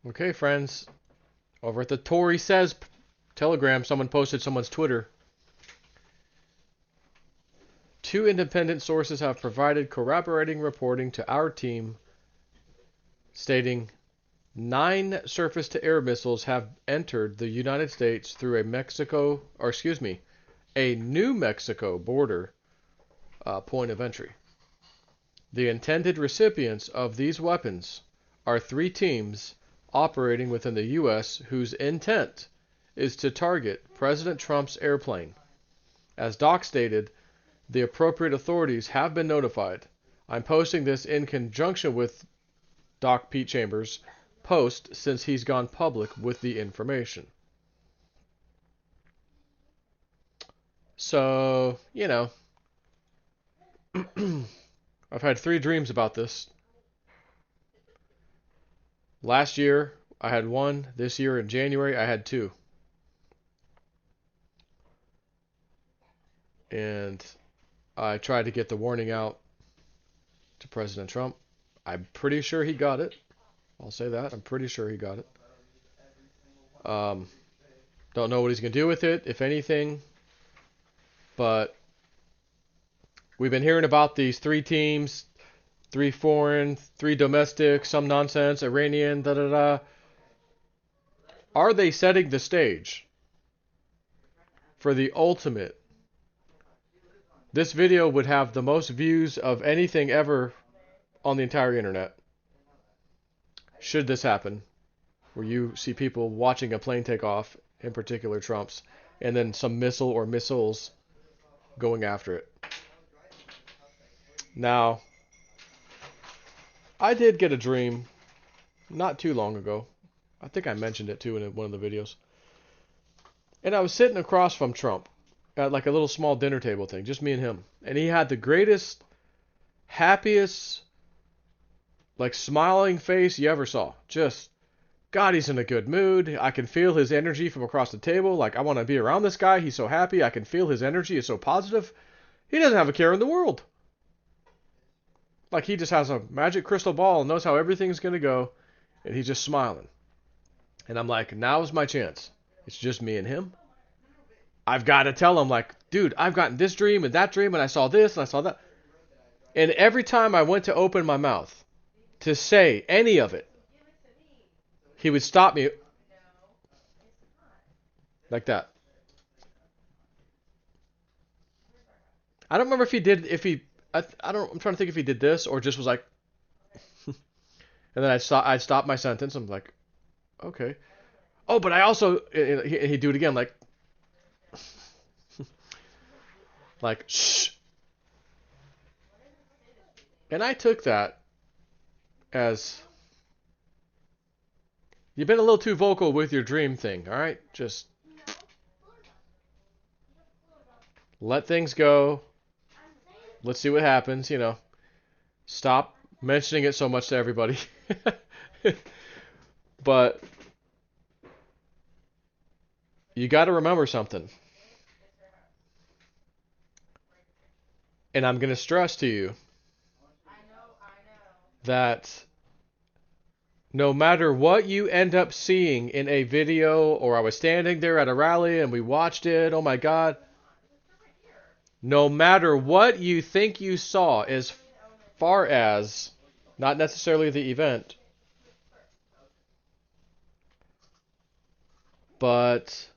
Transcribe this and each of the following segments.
Okay, friends. Over at the Tory Says Telegram, someone posted someone's Twitter. Two independent sources have provided corroborating reporting to our team stating 9 surface-to-air missiles have entered the United States through a New Mexico border point of entry. The intended recipients of these weapons are 3 teams operating within the U.S. whose intent is to target President Trump's airplane. As Doc stated, the appropriate authorities have been notified. I'm posting this in conjunction with Doc Pete Chambers' post since he's gone public with the information. So, I've had 3 dreams about this. Last year, I had 1. This year in January, I had 2. And I tried to get the warning out to President Trump. I'm pretty sure he got it. I'll say that. I'm pretty sure he got it. Don't know what he's going to do with it, if anything. But we've been hearing about these 3 teams, 3 foreign, 3 domestic, some nonsense, Iranian, da-da-da. Are they setting the stage for the ultimate? This video would have the most views of anything ever on the entire internet. Should this happen, where you see people watching a plane take off, in particular Trump's, and then some missile or missiles going after it. Now, I did get a dream not too long ago. I think I mentioned it too in one of the videos. And I was sitting across from Trump at like a little small dinner table thing, just me and him. And he had the greatest, happiest, like smiling face you ever saw. Just, God, he's in a good mood. I can feel his energy from across the table. Like, I want to be around this guy. He's so happy. I can feel his energy is so positive. He doesn't have a care in the world. Like, he just has a magic crystal ball and knows how everything's going to go. And he's just smiling. And I'm like, now's my chance. It's just me and him. I've got to tell him, like, dude, I've gotten this dream and that dream, and I saw this and I saw that. And every time I went to open my mouth to say any of it, he would stop me like that. I don't remember I'm trying to think if he did this or just was like, and then I'd stop my sentence. I'm like, okay. Oh, but I also, he'd do it again, like, like, shh. And I took that as, you've been a little too vocal with your dream thing, all right? Just let things go. Let's see what happens, Stop mentioning it so much to everybody. But you got to remember something. And I'm going to stress to you that no matter what you end up seeing in a video, or I was standing there at a rally and we watched it, oh my God. No matter what you think you saw, as far as not necessarily the event, but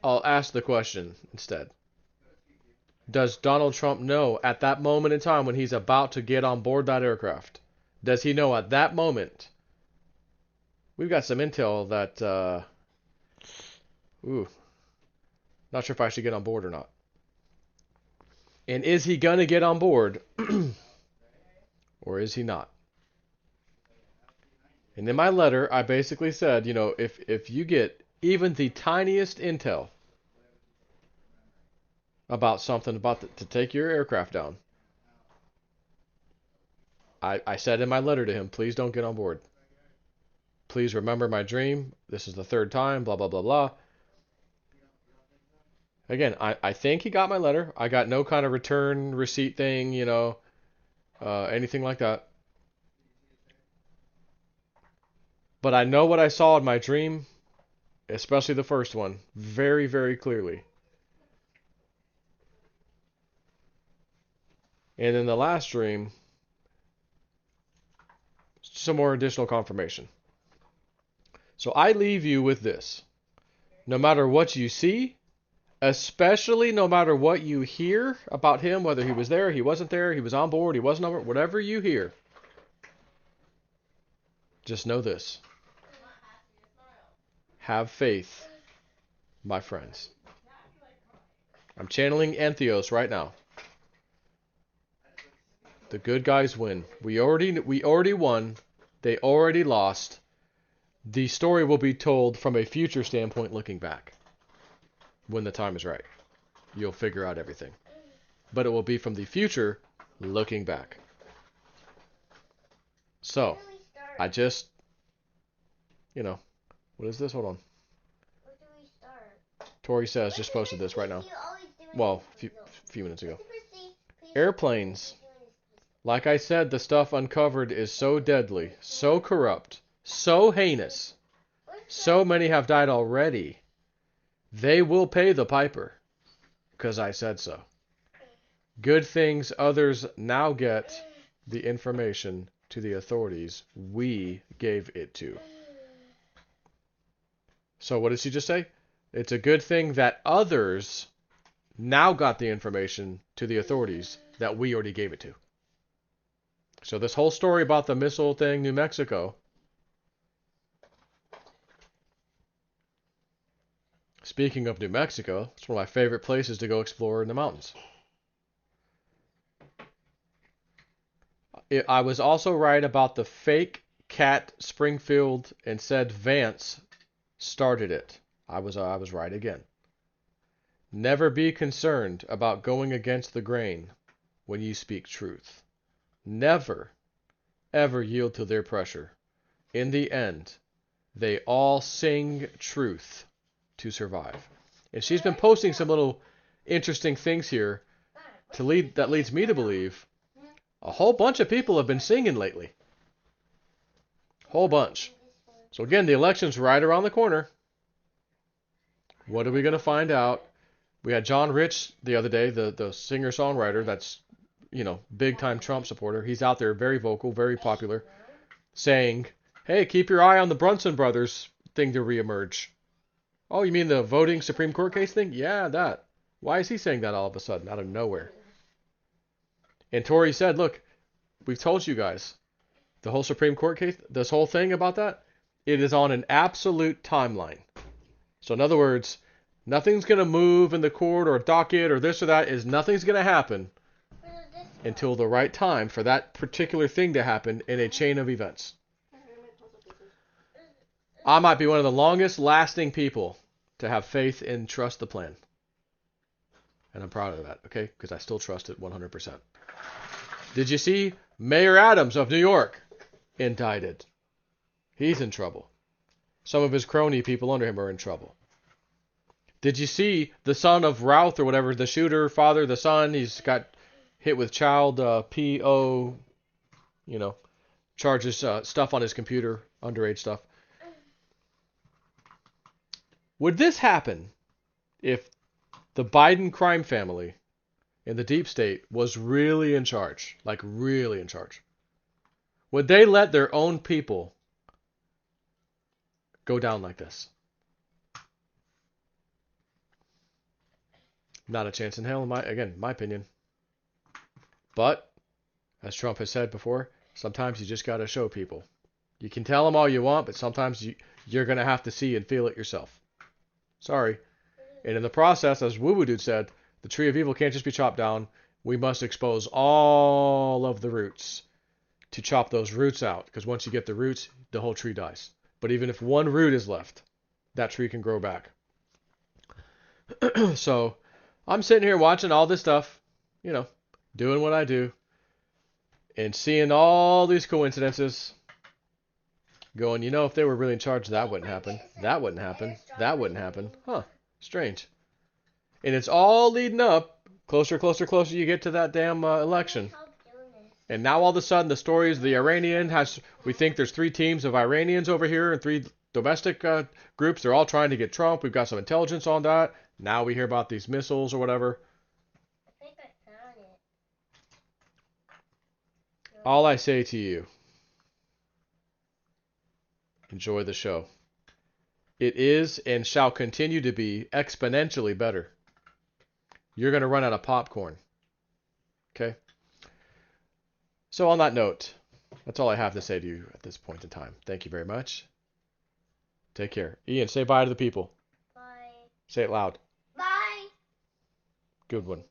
I'll ask the question instead. Does Donald Trump know at that moment in time when he's about to get on board that aircraft? Does he know at that moment? We've got some intel that, not sure if I should get on board or not. And is he going to get on board? Or is he not? And in my letter, I basically said, if you get even the tiniest intel about something to take your aircraft down, I said in my letter to him, please don't get on board. Please remember my dream. This is the 3rd time, blah, blah, blah, blah. Again, I think he got my letter. I got no kind of return receipt thing, anything like that. But I know what I saw in my dream, especially the first one, very, very clearly. And in the last dream, some more additional confirmation. So I leave you with this. No matter what you see, especially no matter what you hear about him, whether he was there, he wasn't there, he was on board, he wasn't on board, whatever you hear, just know this. Have faith, my friends. I'm channeling Entheos right now. The good guys win. We already won. They already lost. The story will be told from a future standpoint looking back. When the time is right. You'll figure out everything. But it will be from the future looking back. So, I just, what is this? Hold on. Where do we start? Tori says, just posted this right now. Well, a few minutes ago. Airplanes. Like I said, the stuff uncovered is so deadly, so corrupt, so heinous. So many have died already. They will pay the piper, because I said so. Good things others now get the information to the authorities we gave it to. So what did she just say? It's a good thing that others now got the information to the authorities that we already gave it to. So this whole story about the missile thing, New Mexico. Speaking of New Mexico, it's one of my favorite places to go explore in the mountains. I was also right about the fake cat Springfield and said Vance started it. I was right again. Never be concerned about going against the grain when you speak truth. Never, ever yield to their pressure. In the end, they all sing truth to survive. And she's been posting some little interesting things here that leads me to believe a whole bunch of people have been singing lately. Whole bunch. So again, the election's right around the corner. What are we going to find out? We had John Rich the other day, the singer-songwriter that's, big-time Trump supporter. He's out there very vocal, very popular, saying, hey, keep your eye on the Brunson brothers thing to reemerge. Oh, you mean the voting Supreme Court case thing? Yeah, that. Why is he saying that all of a sudden, out of nowhere? And Tori said, look, we've told you guys, the whole Supreme Court case, this whole thing about that, it is on an absolute timeline. So in other words, nothing's going to move in the court or docket or this or that. Nothing's going to happen until the right time for that particular thing to happen in a chain of events. I might be one of the longest lasting people to have faith and trust the plan. And I'm proud of that, okay? Because I still trust it 100%. Did you see Mayor Adams of New York indicted? He's in trouble. Some of his crony people under him are in trouble. Did you see the son of Routh or whatever, the shooter, father, the son, he's got hit with child PO, charges, stuff on his computer, underage stuff. Would this happen if the Biden crime family in the deep state was really in charge? Like really in charge? Would they let their own people go down like this? Not a chance in hell, in my opinion. But, as Trump has said before, sometimes you just got to show people. You can tell them all you want, but sometimes you're going to have to see and feel it yourself. Sorry. And in the process, as Woo Woo Dude said, the tree of evil can't just be chopped down. We must expose all of the roots to chop those roots out. Because once you get the roots, the whole tree dies. But even if one root is left, that tree can grow back. So, I'm sitting here watching all this stuff, doing what I do, and seeing all these coincidences, going, if they were really in charge, that wouldn't happen. That wouldn't happen. That wouldn't happen. Huh. Strange. And it's all leading up, closer you get to that damn election. And now all of a sudden the story is the Iranian has, we think there's 3 teams of Iranians over here and 3 domestic groups. They're all trying to get Trump. We've got some intelligence on that. Now we hear about these missiles or whatever. I think I found it. All I say to you, enjoy the show. It is and shall continue to be exponentially better. You're going to run out of popcorn. Okay? So on that note, that's all I have to say to you at this point in time. Thank you very much. Take care. Ian, say bye to the people. Bye. Say it loud. Bye. Good one.